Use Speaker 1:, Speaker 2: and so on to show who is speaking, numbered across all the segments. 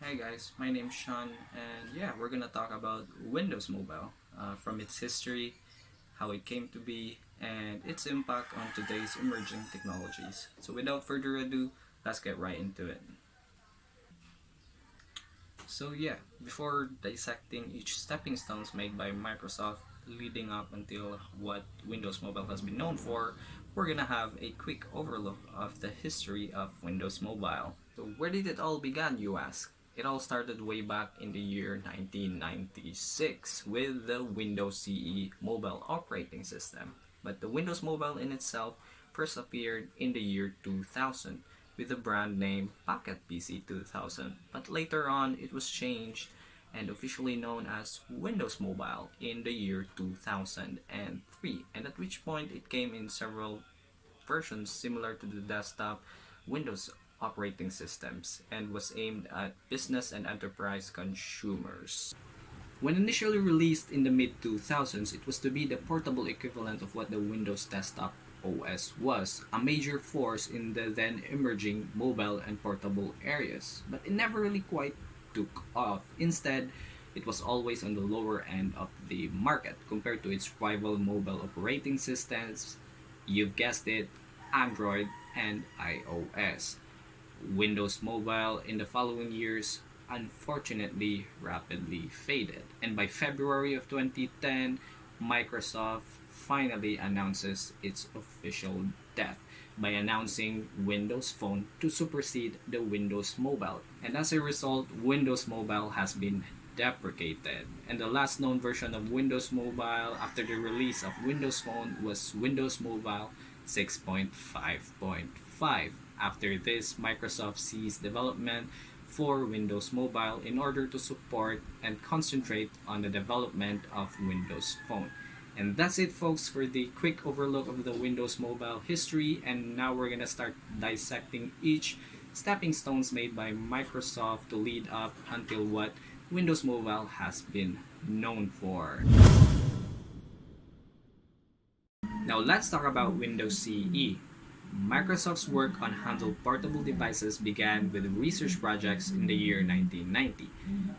Speaker 1: Hey guys, my name's Sean, and yeah, we're gonna talk about Windows Mobile, from its history, how it came to be, and its impact on today's emerging technologies. So without further ado, let's get right into it. So yeah, before dissecting each stepping stones made by Microsoft leading up until what Windows Mobile has been known for, we're gonna have a quick overlook of the history of Windows Mobile. So where did it all begin, you ask? It all started way back in the year 1996 with the Windows CE mobile operating system. But the Windows Mobile in itself first appeared in the year 2000 with the brand name Pocket PC 2000, but later on it was changed and officially known as Windows Mobile in the year 2003, and at which point it came in several versions similar to the desktop Windows operating systems and was aimed at business and enterprise consumers. When initially released in the mid 2000s, it was to be the portable equivalent of what the Windows Desktop OS was, a major force in the then emerging mobile and portable areas. But it never really quite took off. Instead, it was always on the lower end of the market compared to its rival mobile operating systems. You've guessed it, Android and iOS. Windows Mobile in the following years unfortunately rapidly faded. And by February of 2010, Microsoft finally announces its official death by announcing Windows Phone to supersede the Windows Mobile. And as a result, Windows Mobile has been deprecated. And the last known version of Windows Mobile after the release of Windows Phone was Windows Mobile 6.5.5. After this, Microsoft ceased development for Windows Mobile in order to support and concentrate on the development of Windows Phone. And that's it, folks, for the quick overlook of the Windows Mobile history. And now we're gonna start dissecting each stepping stones made by Microsoft to lead up until what Windows Mobile has been known for. Now let's talk about Windows CE. Microsoft's work on handheld portable devices began with research projects in the year 1990,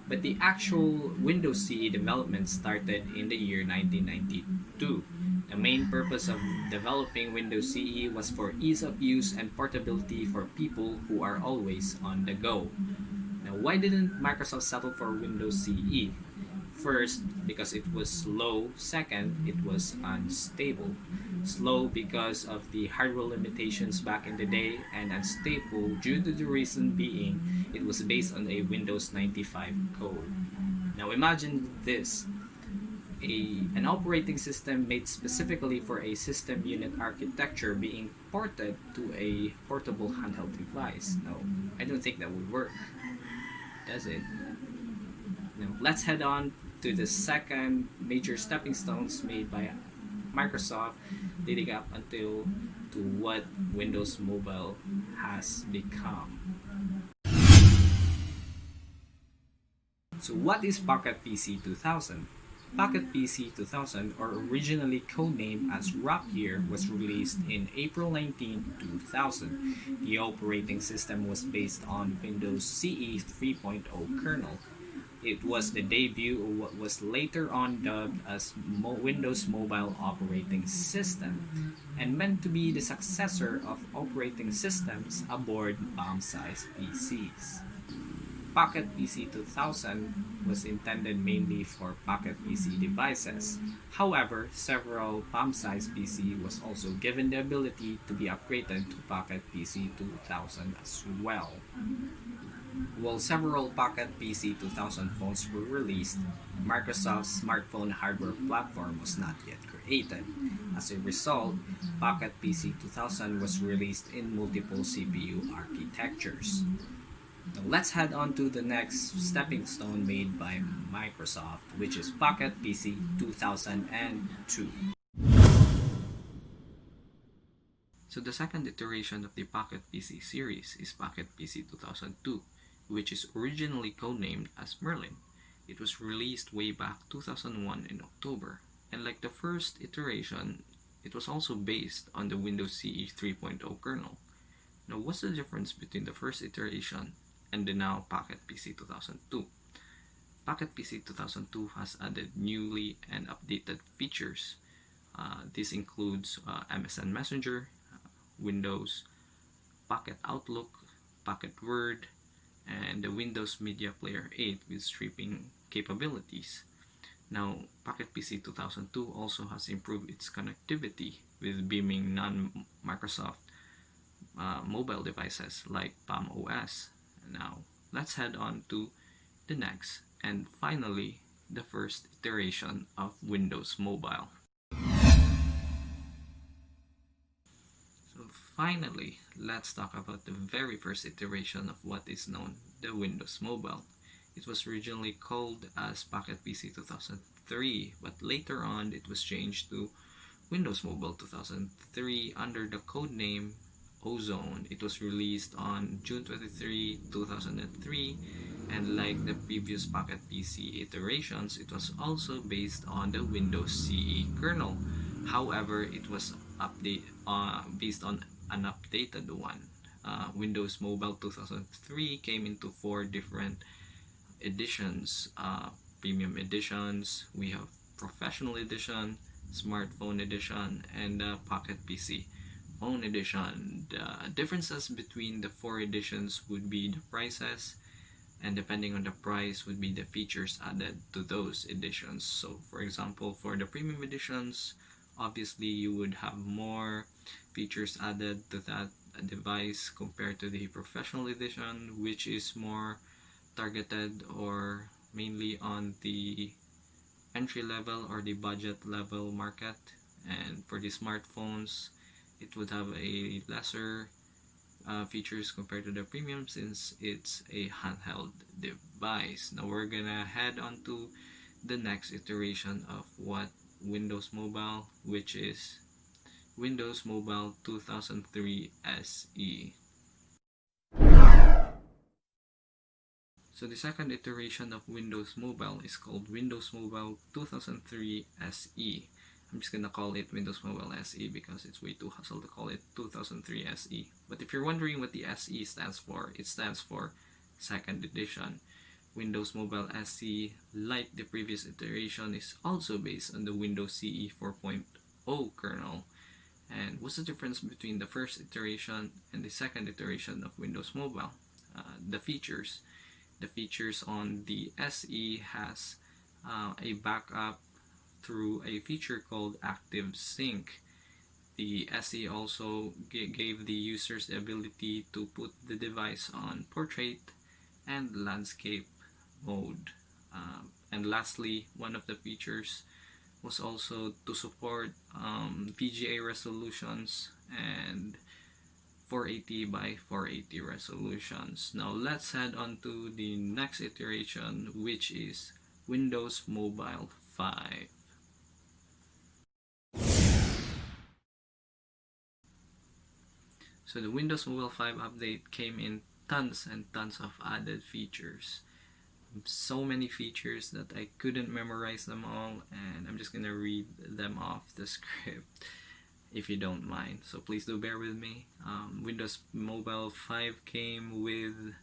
Speaker 1: but the actual Windows CE development started in the year 1992. The main purpose of developing Windows CE was for ease of use and portability for people who are always on the go. Now, why didn't Microsoft settle for Windows CE? First, because it was slow. Second, it was unstable. Slow because of the hardware limitations back in the day, and unstable due to the reason being it was based on a Windows 95 code. Now imagine this, an operating system made specifically for a system unit architecture being ported to a portable handheld device. No, I don't think that would work, does it? Now, let's head on to the second major stepping stones made by Microsoft leading up until to what Windows Mobile has become. So what is Pocket PC 2000? Pocket PC 2000, or originally codenamed as Rapier, was released in April 19, 2000. The operating system was based on Windows CE 3.0 kernel. It was the debut of what was later on dubbed as Windows Mobile Operating System, and meant to be the successor of operating systems aboard palm-sized PCs. Pocket PC 2000 was intended mainly for Pocket PC devices. However, several palm-sized PC was also given the ability to be upgraded to Pocket PC 2000 as well. While several Pocket PC 2000 phones were released, Microsoft's smartphone hardware platform was not yet created. As a result, Pocket PC 2000 was released in multiple CPU architectures. Now let's head on to the next stepping stone made by Microsoft, which is Pocket PC 2002. So the second iteration of the Pocket PC series is Pocket PC 2002, which is originally codenamed as Merlin. It was released way back 2001 in October, and like the first iteration, it was also based on the Windows CE 3.0 kernel. Now, what's the difference between the first iteration and the now Pocket PC 2002. Pocket PC 2002 has added newly and updated features. This includes MSN Messenger, Windows, Pocket Outlook, Pocket Word, and the Windows Media Player 8 with streaming capabilities. Now, Pocket PC 2002 also has improved its connectivity with beaming non-Microsoft mobile devices like Palm OS. Now, let's head on to the next and finally the first iteration of Windows Mobile. So finally, let's talk about the very first iteration of what is known the Windows Mobile. It was originally called as Pocket PC 2003, but later on it was changed to Windows Mobile 2003 under the code name Ozone. It was released on June 23, 2003, and like the previous Pocket PC iterations, it was also based on the Windows CE kernel. However, it was based on an updated one. Windows Mobile 2003 came into 4 different editions, premium editions. We have professional edition, smartphone edition, and Pocket PC phone edition. The differences between the 4 editions would be the prices, and depending on the price would be the features added to those editions. So for example, for the premium editions, obviously you would have more features added to that device compared to the professional edition, which is more targeted or mainly on the entry level or the budget level market. And for the smartphones, it would have a lesser features compared to the premium since it's a handheld device. Now we're gonna head on to the next iteration of what Windows Mobile, which is Windows Mobile 2003 SE. So the second iteration of Windows Mobile is called Windows Mobile 2003 SE. I'm just gonna call it Windows Mobile SE because it's way too hassle to call it 2003 SE. But if you're wondering what the SE stands for, it stands for second edition. Windows Mobile SE, like the previous iteration, is also based on the Windows CE 4.0 kernel. And what's the difference between the first iteration and the second iteration of Windows Mobile? The features. The features on the SE has a backup through a feature called Active Sync. The SE also gave the users the ability to put the device on portrait and landscape mode. And lastly, one of the features was also to support VGA resolutions and 480 by 480 resolutions. Now let's head on to the next iteration, which is Windows Mobile 5. So the Windows Mobile 5 update came in tons and tons of added features. So many features that I couldn't memorize them all, and I'm just gonna read them off the script if you don't mind. So please do bear with me. Windows Mobile 5 came with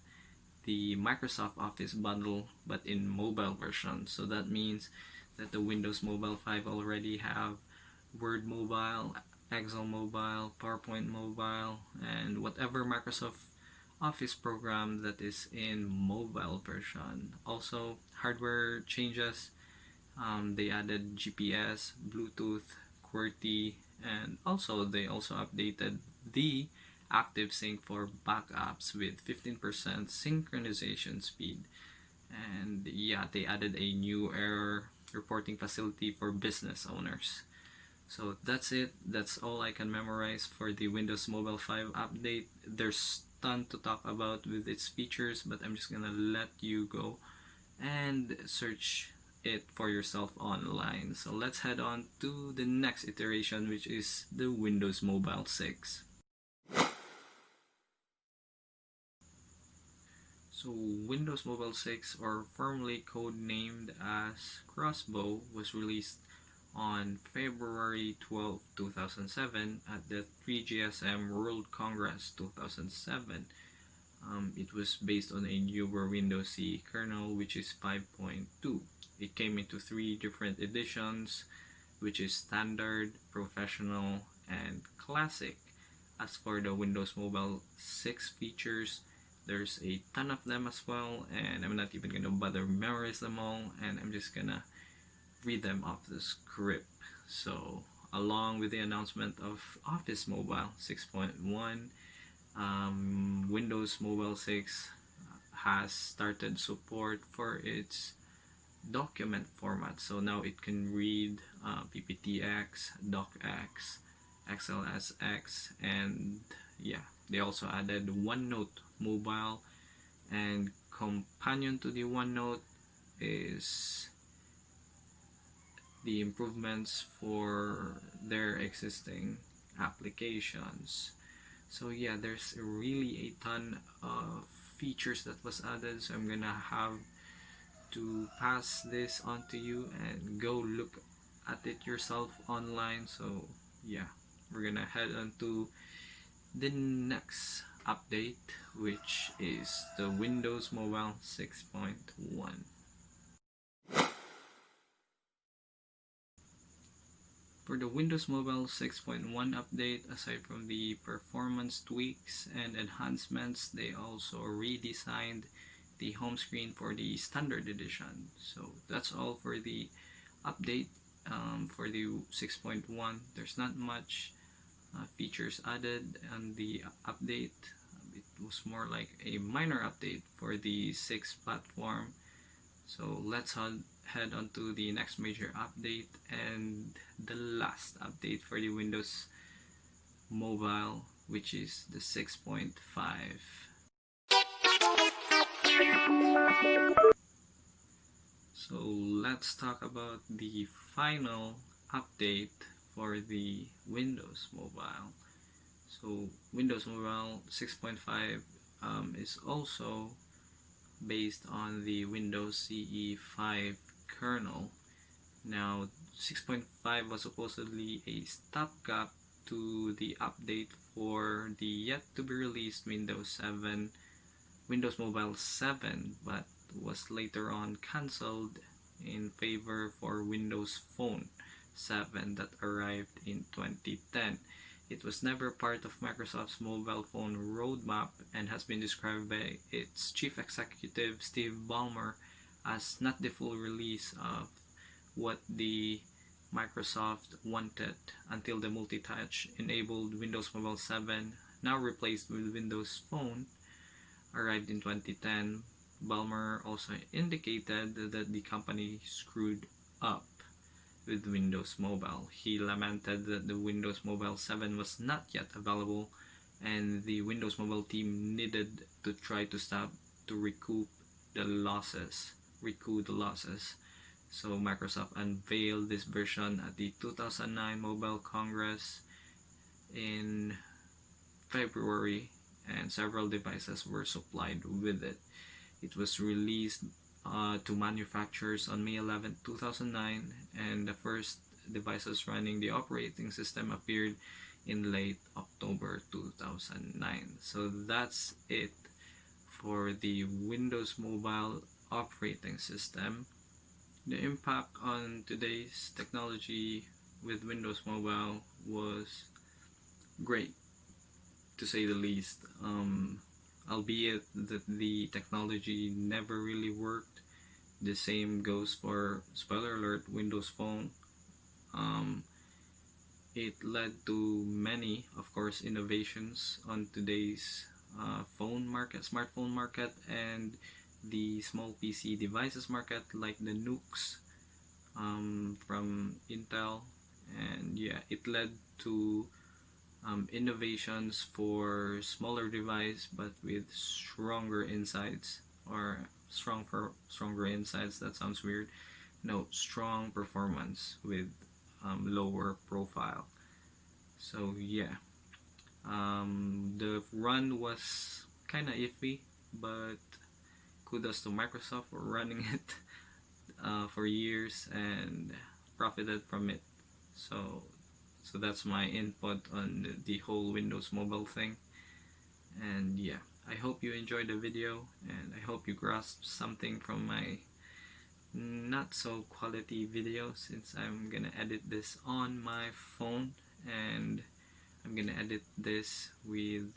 Speaker 1: the Microsoft Office bundle, but in mobile version. So that means that the Windows Mobile 5 already have Word Mobile, Excel Mobile, PowerPoint Mobile, and whatever Microsoft Office program that is in mobile version. Also, hardware changes. They added GPS, Bluetooth, QWERTY, and also they also updated the Active Sync for backups with 15% synchronization speed. And yeah, they added a new error reporting facility for business owners. So that's it. That's all I can memorize for the Windows Mobile 5 update. There's ton to talk about with its features, but I'm just gonna let you go and search it for yourself online. So let's head on to the next iteration, which is the Windows Mobile 6. So Windows Mobile 6, or formerly codenamed as Crossbow, was released on February 12, 2007 at the 3GSM World Congress 2007. It was based on a newer Windows CE kernel, which is 5.2. It came into three different editions, which is Standard, Professional, and Classic. As for the Windows Mobile 6 features, there's a ton of them as well, and I'm not even gonna bother memorize them all, and I'm just gonna read them off the script. So, along with the announcement of Office Mobile 6.1, Windows Mobile 6 has started support for its document format. So now it can read PPTX, DocX, XLSX, and yeah, they also added OneNote Mobile, and companion to the OneNote is the improvements for their existing applications. So yeah, there's really a ton of features that was added, so I'm gonna have to pass this on to you and go look at it yourself online. So yeah, we're gonna head on to the next update, which is the Windows Mobile 6.1. For the Windows Mobile 6.1 update, aside from the performance tweaks and enhancements, they also redesigned the home screen for the standard edition. So that's all for the update for the 6.1. There's not much features added on the update. It was more like a minor update for the 6 platform. So let's head on to the next major update and the last update for the Windows Mobile, which is the 6.5. So let's talk about the final update for the Windows Mobile. So Windows Mobile 6.5 is also based on the Windows CE 5 kernel. Now 6.5 was supposedly a stopgap to the update for the yet to be released Windows Mobile 7, but was later on cancelled in favor for Windows Phone 7 that arrived in 2010. It was never part of Microsoft's mobile phone roadmap and has been described by its chief executive Steve Ballmer as not the full release of what the Microsoft wanted until the multi-touch enabled Windows Mobile 7, now replaced with Windows Phone, arrived in 2010. Ballmer also indicated that the company screwed up with Windows Mobile. He lamented that the Windows Mobile 7 was not yet available and the Windows Mobile team needed to try to recoup the losses. So Microsoft unveiled this version at the 2009 Mobile Congress in February, and several devices were supplied with it. It was released to manufacturers on May 11, 2009, and the first devices running the operating system appeared in late October 2009. So that's it for the Windows Mobile operating system. The impact on today's technology with Windows Mobile was great, to say the least. Albeit that the technology never really worked. The same goes for, spoiler alert, Windows Phone. It led to many, of course, innovations on today's smartphone market, and the small PC devices market, like the Nukes from Intel. And yeah, it led to innovations for smaller device but with stronger insides, or stronger insides, that sounds weird. No, strong performance with lower profile. So yeah, the run was kind of iffy, but kudos to Microsoft for running it for years and profited from it. So that's my input on the whole Windows Mobile thing. And yeah, I hope you enjoyed the video, and I hope you grasped something from my not so quality video, since I'm gonna edit this on my phone, and I'm gonna edit this with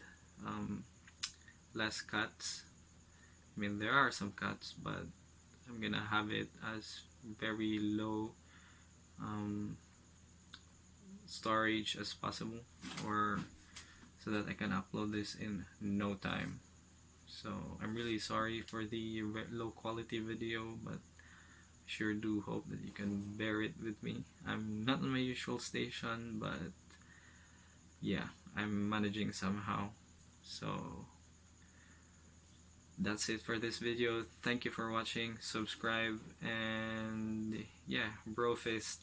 Speaker 1: less cuts. I mean, there are some cuts, but I'm gonna have it as very low storage as possible, or so that I can upload this in no time. So I'm really sorry for the low quality video, but I sure do hope that you can bear it with me. I'm not on my usual station, but yeah, I'm managing somehow. So that's it for this video. Thank you for watching. Subscribe, and yeah, bro fist.